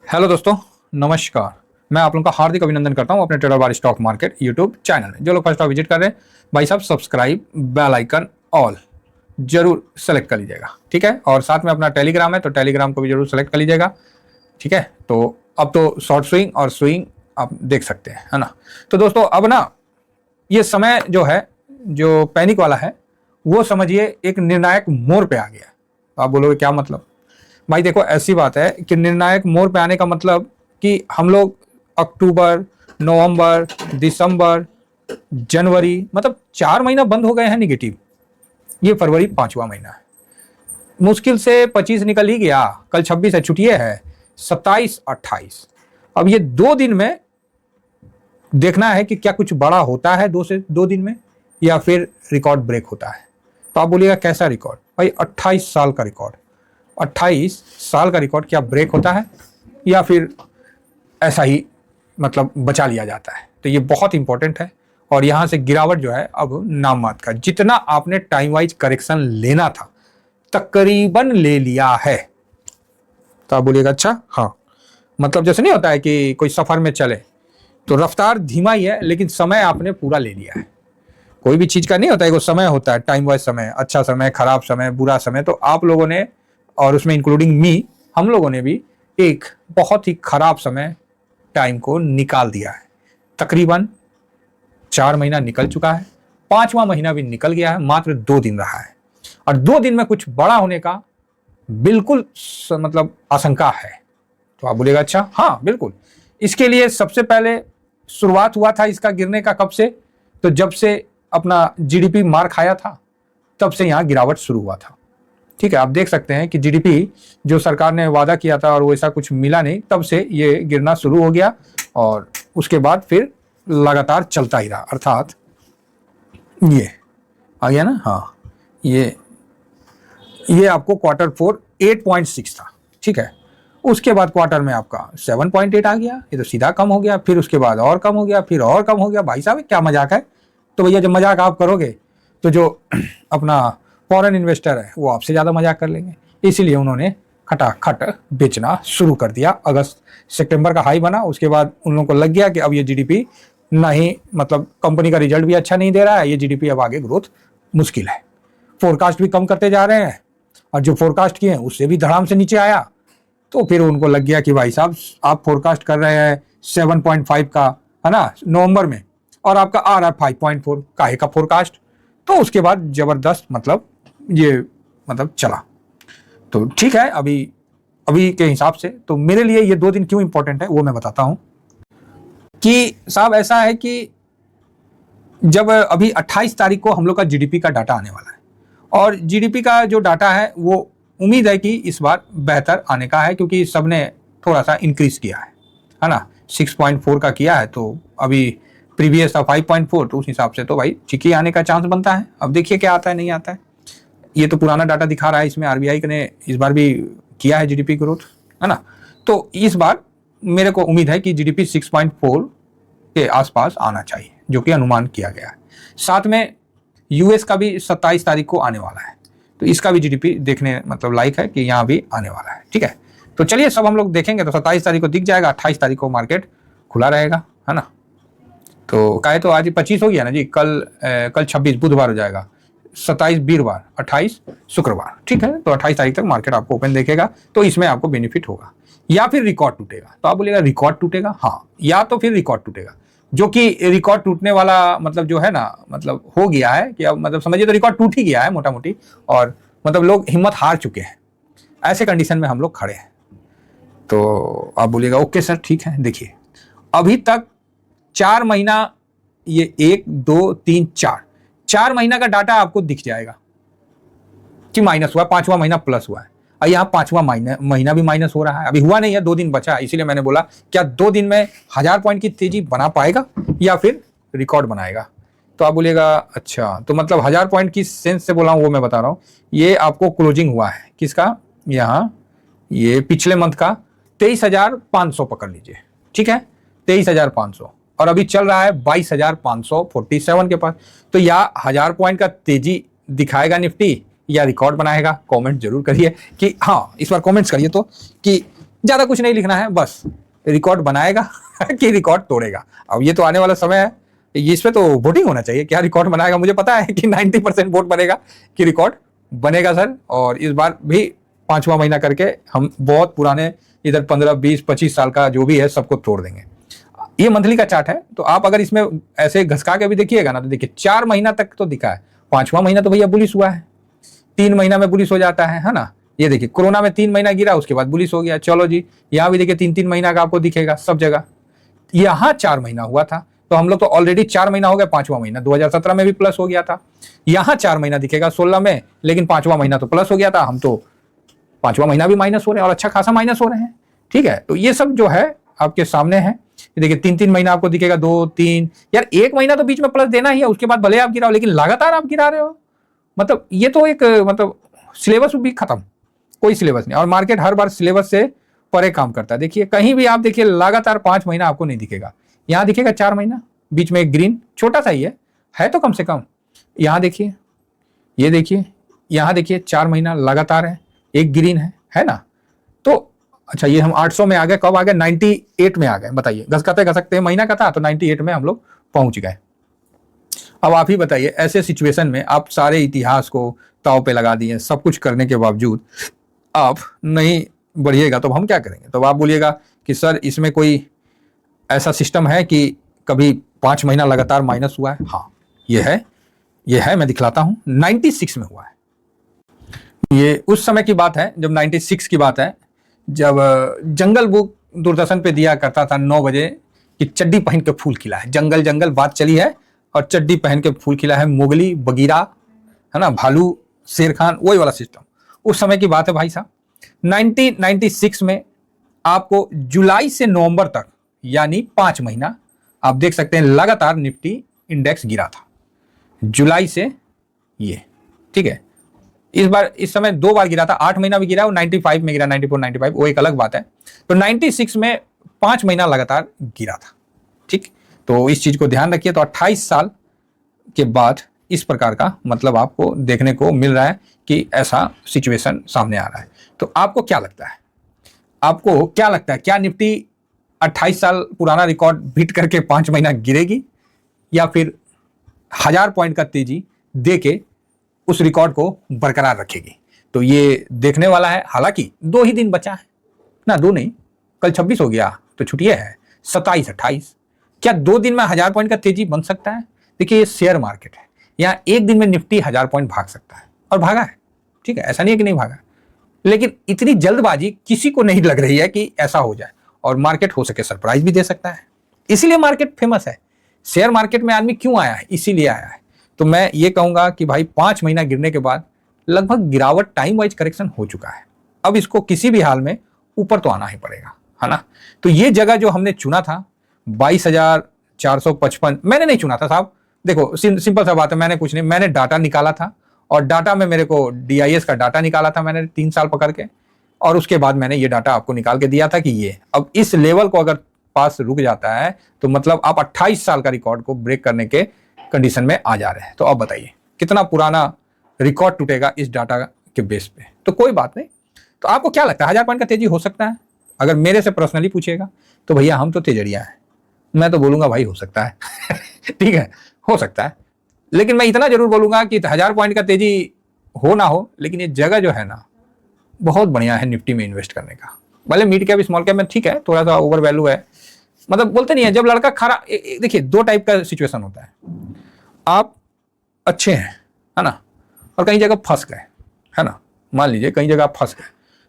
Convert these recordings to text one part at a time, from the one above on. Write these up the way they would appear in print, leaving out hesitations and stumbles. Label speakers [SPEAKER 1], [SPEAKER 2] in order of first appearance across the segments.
[SPEAKER 1] Hello दोस्तों, नमस्कार। मैं आप लोगों का हार्दिक अभिनंदन करता हूं अपने ट्रेडर बार स्टॉक मार्केट यूट्यूब चैनल में। जो लोग फर्स्ट टाइम विजिट कर रहे हैं, भाई साहब सब्सक्राइब, बेल आइकन ऑल जरूर सेलेक्ट कर लीजिएगा, ठीक है। और साथ में अपना टेलीग्राम है तो टेलीग्राम को भी जरूर सेलेक्ट कर लीजिएगा, ठीक है। तो अब तो शॉर्ट स्विंग और स्विंग आप देख सकते हैं, है ना। तो दोस्तों अब ना ये समय जो है, जो पैनिक वाला है, वो समझिए एक निर्णायक मोड़ पे आ गया। तो आप बोलोगे क्या मतलब? भाई देखो, ऐसी बात है कि निर्णायक मोड़ पे आने का मतलब कि हम लोग अक्टूबर, नवंबर, दिसंबर, जनवरी, मतलब 4 महीना बंद हो गए हैं निगेटिव। ये फरवरी 5वां महीना है। मुश्किल से 25 निकल ही गया, कल 26 है, छुट्टियां है, 27, 28। अब ये 2 दिन में देखना है कि क्या कुछ बड़ा होता है 2 दिन में, या फिर रिकॉर्ड ब्रेक होता है। तो आप बोलिएगा कैसा रिकॉर्ड? भाई 28 साल का रिकॉर्ड, 28 साल का रिकॉर्ड क्या ब्रेक होता है, या फिर ऐसा ही मतलब बचा लिया जाता है? तो ये बहुत इंपॉर्टेंट है। और यहां से गिरावट जो है अब नाम मात्र का, जितना आपने टाइम वाइज करेक्शन लेना था तकरीबन ले लिया है। तो आप बोलिएगा अच्छा, हाँ। मतलब जैसे नहीं होता है कि कोई सफर में चले तो रफ्तार धीमा ही है, लेकिन समय आपने पूरा ले लिया है। कोई भी चीज का नहीं होता है, वो समय होता है, टाइम वाइज समय, अच्छा समय, खराब समय, बुरा समय। तो आप लोगों ने, और उसमें इंक्लूडिंग मी, हम लोगों ने भी एक बहुत ही खराब समय टाइम को निकाल दिया है। तकरीबन 4 महीना निकल चुका है, 5वां महीना भी निकल गया है, मात्र 2 दिन रहा है। और 2 दिन में कुछ बड़ा होने का बिल्कुल मतलब आशंका है। तो आप बोलेगा अच्छा, हाँ बिल्कुल। इसके लिए सबसे पहले शुरुआत हुआ था इसका गिरने का कब से? तो जब से अपना जीडीपी मार खाया था, तब से यहां गिरावट शुरू हुआ था, ठीक है। आप देख सकते हैं कि जीडीपी जो सरकार ने वादा किया था और वैसा कुछ मिला नहीं, तब से ये गिरना शुरू हो गया। और उसके बाद फिर लगातार चलता ही रहा। अर्थात ये आ गया ना, हाँ। ये आपको Q4 8.6 था, ठीक है। उसके बाद क्वार्टर में आपका 7.8 आ गया, ये तो सीधा कम हो गया। फिर उसके बाद और कम हो गया, फिर और कम हो गया। भाई साहब क्या मजाक है? तो भैया जब मजाक आप करोगे तो जो अपना फॉरेन इन्वेस्टर है वो आपसे ज़्यादा मजाक कर लेंगे। इसीलिए उन्होंने खटाखट बेचना शुरू कर दिया। अगस्त सितंबर का हाई बना, उसके बाद उन लोगों को लग गया कि अब ये जीडीपी नहीं, मतलब कंपनी का रिजल्ट भी अच्छा नहीं दे रहा है, ये जीडीपी अब आगे ग्रोथ मुश्किल है। फोरकास्ट भी कम करते जा रहे हैं, और जो फोरकास्ट किए हैं उससे भी धड़ाम से नीचे आया। तो फिर उनको लग गया कि भाई साहब आप फोरकास्ट कर रहे हैं 7.5 का, है ना, नवंबर में, और आपका आ रहा है 5.4 काहे का फोरकास्ट। तो उसके बाद जबरदस्त मतलब ये मतलब चला। तो ठीक है, अभी के हिसाब से तो मेरे लिए ये 2 दिन क्यों इंपॉर्टेंट है वो मैं बताता हूं। कि साहब ऐसा है कि जब अभी 28 तारीख को हम लोग का जीडीपी का डाटा आने वाला है, और जीडीपी का जो डाटा है वो उम्मीद है कि इस बार बेहतर आने का है, क्योंकि सबने थोड़ा सा इंक्रीज किया है ना। 6.4 का किया है, तो अभी प्रीवियस था 5.4, तो उस हिसाब से तो भाई ठीक ही आने का चांस बनता है। अब देखिए क्या आता है नहीं आता है। ये तो पुराना डाटा दिखा रहा है, इसमें आरबीआई ने इस बार भी किया है जीडीपी ग्रोथ, है ना। तो इस बार मेरे को उम्मीद है कि जीडीपी 6.4 के आसपास आना चाहिए, जो कि अनुमान किया गया है। साथ में यूएस का भी 27 तारीख को आने वाला है, तो इसका भी जीडीपी देखने मतलब लायक है कि यहाँ भी आने वाला है, ठीक है। तो चलिए सब हम लोग देखेंगे। तो 27 तारीख को दिख जाएगा, 28 तारीख को मार्केट खुला रहेगा, है ना। तो काहे तो आज 25 हो गया ना जी, कल 26 बुधवार हो जाएगा, 27 वीरवार, 28 शुक्रवार, ठीक है। तो 28 तारीख तक मार्केट आपको ओपन देखेगा, तो इसमें आपको बेनिफिट होगा। या फिर रिकॉर्ड टूटेगा, तो आप बोलेगा रिकॉर्ड टूटेगा, हाँ, या तो फिर रिकॉर्ड टूटेगा, जो कि रिकॉर्ड टूटने वाला मतलब जो है ना, मतलब हो गया है कि अब मतलब समझिए तो रिकॉर्ड टूट ही गया है मोटा मोटी, और मतलब लोग हिम्मत हार चुके हैं। ऐसे कंडीशन में हम लोग खड़े हैं। तो आप बोलिएगा ओके सर, ठीक है। देखिए अभी तक 4 महीना, ये 1 2 3 4 महीना का डाटा आपको दिख जाएगा कि माइनस हुआ, 5वां महीना प्लस हुआ है। और यहाँ 5वां महीना भी माइनस हो रहा है। अभी हुआ नहीं है, 2 दिन बचा है, इसीलिए मैंने बोला क्या 2 दिन में 1000 पॉइंट की तेजी बना पाएगा या फिर रिकॉर्ड बनाएगा। तो आप बोलिएगा अच्छा, तो मतलब 1000 पॉइंट की सेंस से बोला हूँ वो मैं बता रहा हूँ। ये आपको क्लोजिंग हुआ है किसका, यहाँ ये पिछले मंथ का 23,500 पकड़ लीजिए, ठीक है, 23,500, और अभी चल रहा है 22,547 के पास। तो या 1000 पॉइंट का तेजी दिखाएगा निफ्टी या रिकॉर्ड बनाएगा? कमेंट जरूर करिए कि हाँ, इस बार कमेंट्स करिए तो कि ज्यादा कुछ नहीं लिखना है, बस रिकॉर्ड बनाएगा कि रिकॉर्ड तोड़ेगा। अब ये तो आने वाला समय है, इसमें तो वोटिंग होना चाहिए, क्या रिकॉर्ड बनाएगा। मुझे पता है कि 90% वोट बनेगा कि रिकॉर्ड बनेगा सर, और इस बार भी 5वां महीना करके हम बहुत पुराने इधर 15, 20, 25 साल का जो भी है सबको तोड़ देंगे। ये मंथली का चार्ट है, तो आप अगर इसमें ऐसे घसका के भी देखिएगा ना, तो देखिए 4 महीना तक तो दिखा है, 5वां महीना तो भैया बुलिश हुआ है, 3 महीना में बुलिश हो जाता है ना। ये देखिए कोरोना में 3 महीना गिरा, उसके बाद बुलिश हो गया। चलो जी, यहाँ भी देखिए 3-3 महीना का आपको दिखेगा सब जगह। यहाँ 4 महीना हुआ था, तो हम लोग तो ऑलरेडी 4 महीना हो गया, 5वां महीना 2017 में भी प्लस हो गया था। यहाँ 4 महीना दिखेगा 16 में, लेकिन 5वां महीना तो प्लस हो गया था, हम तो 5वां महीना भी माइनस हो रहे हैं, और अच्छा खासा माइनस हो रहे हैं। ठीक है, तो ये सब जो है आपके सामने है। देखिए 3-3 महीना आपको दिखेगा, 2-3, यार 1 महीना तो बीच में प्लस देना ही है, उसके बाद भले आप गिराओ, लेकिन लगातार आप गिरा रहे हो, मतलब ये तो एक मतलब सिलेबस भी खत्म, कोई सिलेबस नहीं। और मार्केट हर बार सिलेबस से परे काम करता है। देखिए कहीं भी आप देखिए लगातार 5 महीना आपको नहीं दिखेगा, यहाँ दिखेगा 4 महीना, बीच में एक ग्रीन छोटा सा ही है तो कम से कम। यहाँ देखिए, ये देखिए, यहाँ देखिए 4 महीना लगातार है, एक ग्रीन है ना। तो अच्छा, ये हम 800 में आ गए, कब आ गए? 98 में आ गए। बताइए, घसकते घसकते महीना का था तो 98 में हम लोग पहुंच गए। अब आप ही बताइए, ऐसे सिचुएशन में आप सारे इतिहास को ताव पे लगा दिए, सब कुछ करने के बावजूद आप नहीं बढ़िएगा, तो हम क्या करेंगे? तो आप बोलिएगा कि सर इसमें कोई ऐसा सिस्टम है कि कभी 5 महीना लगातार माइनस हुआ है? हाँ, ये है, मैं दिखलाता हूं। 96 में हुआ है। ये उस समय की बात है, जब 96 की बात है, जब जंगल बुक दूरदर्शन पे दिया करता था 9 बजे कि चड्डी पहन के फूल खिला है, जंगल जंगल बात चली है, और चड्डी पहन के फूल खिला है, मोगली, बगीरा, है ना, भालू, शेर खान, वही वाला सिस्टम। उस समय की बात है भाई साहब। 1996 में आपको जुलाई से नवंबर तक, यानी 5 महीना आप देख सकते हैं लगातार निफ्टी इंडेक्स गिरा था, जुलाई से ये। ठीक है, इस बार इस समय 2 बार गिरा था, 8 महीना भी गिरा और 95 में गिरा, 94, 95, वो एक अलग बात है। तो 96 में 5 महीना लगातार गिरा था। ठीक, तो इस चीज को ध्यान रखिए। तो 28 साल के बाद इस प्रकार का मतलब आपको देखने को मिल रहा है कि ऐसा सिचुएशन सामने आ रहा है। तो आपको क्या लगता है, क्या निफ्टी 28 साल पुराना रिकॉर्ड बीट करके 5 महीना गिरेगी, या फिर 1000 पॉइंट का तेजी दे के उस रिकॉर्ड को बरकरार रखेगी? तो ये देखने वाला है। हालांकि 2 ही दिन बचा है ना, 2 नहीं, कल 26 हो गया तो छुट्टियां है, 27, 28। क्या 2 दिन में 1000 पॉइंट का तेजी बन सकता है? देखिए ये शेयर मार्केट है, यहाँ एक दिन में निफ्टी 1000 पॉइंट भाग सकता है, और भागा है। ठीक है, ऐसा नहीं है कि नहीं भागा, लेकिन इतनी जल्दबाजी किसी को नहीं लग रही है कि ऐसा हो जाए, और मार्केट हो सके सरप्राइज भी दे सकता है। इसीलिए मार्केट फेमस है। शेयर मार्केट में आदमी क्यों आया है? इसीलिए आया है। तो मैं ये कहूंगा कि भाई 5 महीना गिरने के बाद लगभग गिरावट, टाइम वाइज करेक्शन हो चुका है। अब इसको किसी भी हाल में ऊपर तो आना ही पड़ेगा, है ना। तो ये जगह जो हमने चुना था 22,455, मैंने नहीं चुना था साहब। देखो सिंपल सा बात है, मैंने कुछ नहीं, मैंने डाटा निकाला था, और डाटा में मेरे को DIS का डाटा निकाला था मैंने 3 साल पकड़ के, और उसके बाद मैंने ये डाटा आपको निकाल के दिया था कि ये अब इस लेवल को अगर पास रुक जाता है तो मतलब आप 28 साल का रिकॉर्ड को ब्रेक करने के कंडीशन में आ जा रहे हैं। तो अब बताइए कितना पुराना रिकॉर्ड टूटेगा इस डाटा के बेस पे? तो कोई बात नहीं। तो आपको क्या लगता है 1000 पॉइंट का तेजी हो सकता है? अगर मेरे से पर्सनली पूछेगा तो भैया हम तो तेजड़िया हैं, मैं तो बोलूंगा भाई हो सकता है ठीक है, हो सकता है। लेकिन मैं इतना जरूर बोलूंगा कि 1000 पॉइंट का तेजी हो ना हो, लेकिन ये जगह जो है ना बहुत बढ़िया है निफ्टी में इन्वेस्ट करने का। भले मिड कैप स्मॉल कैप में ठीक है, थोड़ा सा ओवर वैल्यू है, मतलब बोलते नहीं है जब लड़का खरा। देखिए 2 टाइप का सिचुएशन होता है, आप अच्छे हैं, है ना, और कहीं जगह फंस गए, है ना। मान लीजिए कहीं जगह आप फंस गए,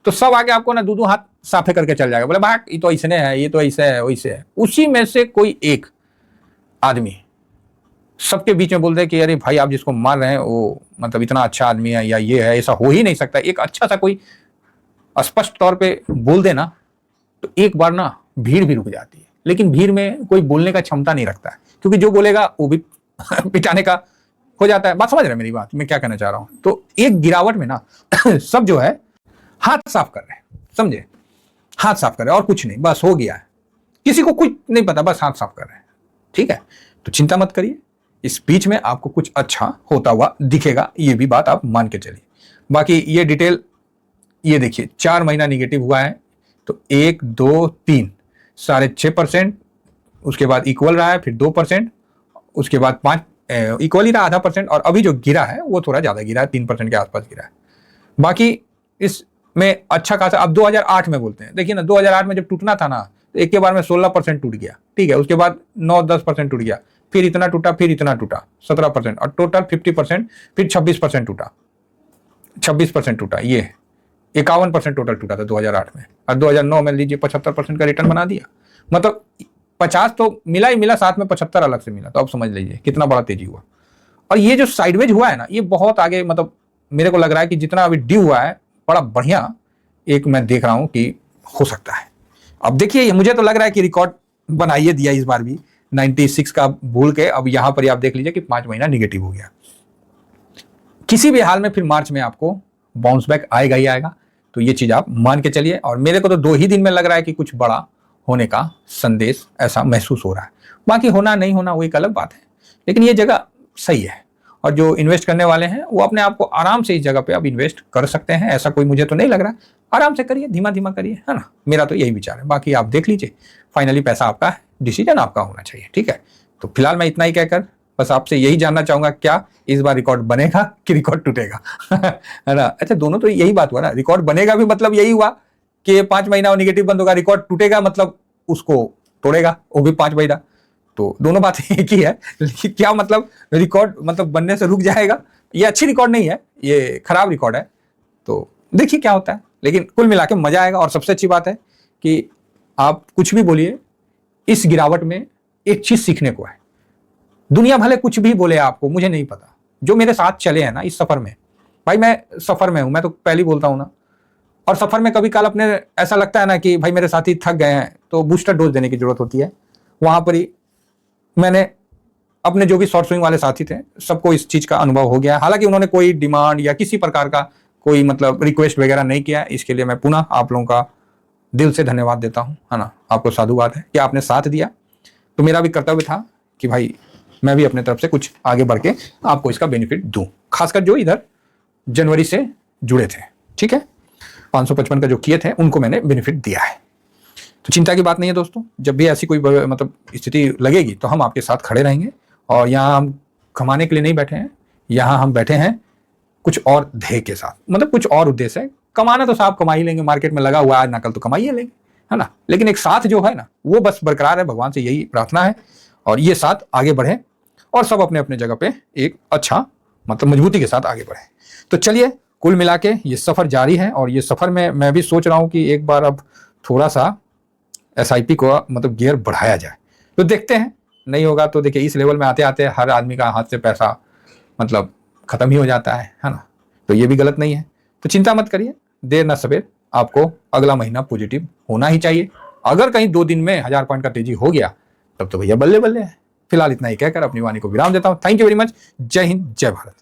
[SPEAKER 1] तो सब आगे आपको ना 2-2 हाथ साफे करके चल जाएगा, बोले भाग ये तो ऐसने है, ये तो ऐसे है, वैसे है। उसी में से कोई एक आदमी सबके बीच में बोल दे कि अरे भाई आप जिसको मार रहे हैं वो मतलब इतना अच्छा आदमी है, या ये है, ऐसा हो ही नहीं सकता। एक अच्छा सा कोई स्पष्ट तौर पे बोल देना, तो एक बार ना भीड़ भी रुक जाती है। लेकिन भीड़ में कोई बोलने का क्षमता नहीं रखता है, क्योंकि जो बोलेगा वो भी पिटाने का हो जाता है। बात समझ रहे हैं मेरी बात, मैं क्या कहना चाह रहा हूं? तो एक गिरावट में ना सब जो है हाथ साफ कर रहे हैं, समझे, हाथ साफ कर रहे हैं और कुछ नहीं, बस हो गया है, किसी को कुछ नहीं पता, बस हाथ साफ कर रहे हैं। ठीक है, तो चिंता मत करिए, इस बीच में आपको कुछ अच्छा होता हुआ दिखेगा, ये भी बात आप मान के चलिए। बाकी ये डिटेल ये देखिए 4 महीना निगेटिव हुआ है, तो 1 2 3 6.5%, उसके बाद इक्वल रहा है, फिर 2%, उसके बाद 5 इक्वल ही रहा, आधा % और अभी जो गिरा है वो थोड़ा ज़्यादा गिरा है, 3% के आसपास गिरा है। बाकी इसमें अच्छा खासा, अब 2008 में बोलते हैं, देखिए ना 2008 में जब टूटना था ना, तो एक के बार में 16% टूट गया, ठीक है, उसके बाद 9-10% टूट गया, फिर इतना टूटा, फिर इतना टूटा 17%, और टोटल 50%, फिर 26% टूटा, 26% टूटा, ये 51% टोटल टूटा था 2008 में, और 2009 में लीजिए 75% का रिटर्न बना दिया। मतलब 50 तो मिला ही मिला, साथ में 75 अलग से मिला, तो अब समझ लीजिए कितना बड़ा तेजी हुआ। और ये जो साइडवेज हुआ है ना, ये बहुत आगे, मतलब मेरे को लग रहा है कि जितना अभी ड्यू हुआ है, बड़ा बढ़िया एक मैं देख रहा हूं कि हो सकता है। अब देखिए, मुझे तो लग रहा है कि रिकॉर्ड बनाइए दिया इस बार भी, 96 का भूल के। अब यहां पर आप देख लीजिए कि 5 महीना निगेटिव हो गया। किसी भी हाल में फिर मार्च में आपको बाउंस बैक आएगा ही आएगा, तो ये चीज आप मान के चलिए। और मेरे को तो 2 ही दिन में लग रहा है कि कुछ बड़ा होने का संदेश ऐसा महसूस हो रहा है। बाकी होना नहीं होना वो एक अलग बात है, लेकिन ये जगह सही है। और जो इन्वेस्ट करने वाले हैं वो अपने आप को आराम से इस जगह पे अब इन्वेस्ट कर सकते हैं, ऐसा कोई मुझे तो नहीं लग रहा। आराम से करिए, धीमा धीमा करिए, है ना, मेरा तो यही विचार है। बाकी आप देख लीजिए, फाइनली पैसा आपका है, डिसीजन आपका होना चाहिए, ठीक है। तो फिलहाल मैं इतना ही कहकर बस आपसे यही जानना चाहूंगा, क्या इस बार रिकॉर्ड बनेगा कि रिकॉर्ड टूटेगा? है ना। अच्छा, दोनों तो यही बात हुआ ना, रिकॉर्ड बनेगा भी मतलब यही हुआ कि 5 महीना निगेटिव बंद होगा, रिकॉर्ड टूटेगा मतलब उसको तोड़ेगा, वो भी 5 महीना, तो दोनों बातें एक ही है। लेकिन क्या मतलब, रिकॉर्ड मतलब बनने से रुक जाएगा? ये अच्छी रिकॉर्ड नहीं है, ये खराब रिकॉर्ड है, तो देखिए क्या होता है। लेकिन कुल मिला के मजा आएगा। और सबसे अच्छी बात है कि आप कुछ भी बोलिए, इस गिरावट में एक चीज सीखने को है। दुनिया भले कुछ भी बोले आपको, मुझे नहीं पता, जो मेरे साथ चले हैं ना इस सफर में, भाई मैं सफर में हूं, मैं तो पहले बोलता हूं ना। और सफर में कभी काल अपने ऐसा लगता है ना कि भाई मेरे साथी थक गए हैं, तो बूस्टर डोज देने की जरूरत होती है। वहां पर ही मैंने अपने जो भी शॉर्ट स्विंग वाले साथी थे, सबको इस चीज का अनुभव हो गया। हालांकि उन्होंने कोई डिमांड या किसी प्रकार का कोई मतलब रिक्वेस्ट वगैरह नहीं किया, इसके लिए मैं पुनः आप लोगों का दिल से धन्यवाद देता हूं, है ना। आपको साधुवाद है कि आपने साथ दिया। तो मेरा भी कर्तव्य था कि भाई मैं भी अपने तरफ से कुछ आगे बढ़ के आपको इसका बेनिफिट दूं, खासकर जो इधर जनवरी से जुड़े थे, ठीक है। 555 का जो किए थे उनको मैंने बेनिफिट दिया है, तो चिंता की बात नहीं है दोस्तों। जब भी ऐसी कोई मतलब स्थिति लगेगी तो हम आपके साथ खड़े रहेंगे। और यहाँ हम कमाने के लिए नहीं बैठे हैं, यहाँ हम बैठे हैं कुछ और ध्येय के साथ, मतलब कुछ और उद्देश्य है। कमाना तो साहब कमा ही लेंगे, मार्केट में लगा हुआ आज ना कल तो कमाइए लेंगे, है ना। लेकिन एक साथ जो है ना वो बस बरकरार है, भगवान से यही प्रार्थना है। और ये साथ आगे बढ़े और सब अपने अपने जगह पे एक अच्छा मतलब मजबूती के साथ आगे बढ़े। तो चलिए, कुल मिला के ये सफर जारी है। और ये सफर में मैं भी सोच रहा हूँ कि एक बार अब थोड़ा सा SIP को मतलब गियर बढ़ाया जाए, तो देखते हैं। नहीं होगा तो देखिए, इस लेवल में आते आते हर आदमी का हाथ से पैसा मतलब खत्म ही हो जाता है ना। तो ये भी गलत नहीं है। तो चिंता मत करिए, देर ना सवेर आपको अगला महीना पॉजिटिव होना ही चाहिए। अगर कहीं 2 दिन में 1000 पॉइंट का तेजी हो गया तब तो भैया बल्ले बल्ले है। फिलहाल इतना ही कहकर अपनी वाणी को विराम देता हूं। Thank you very much. जय हिंद, जय भारत।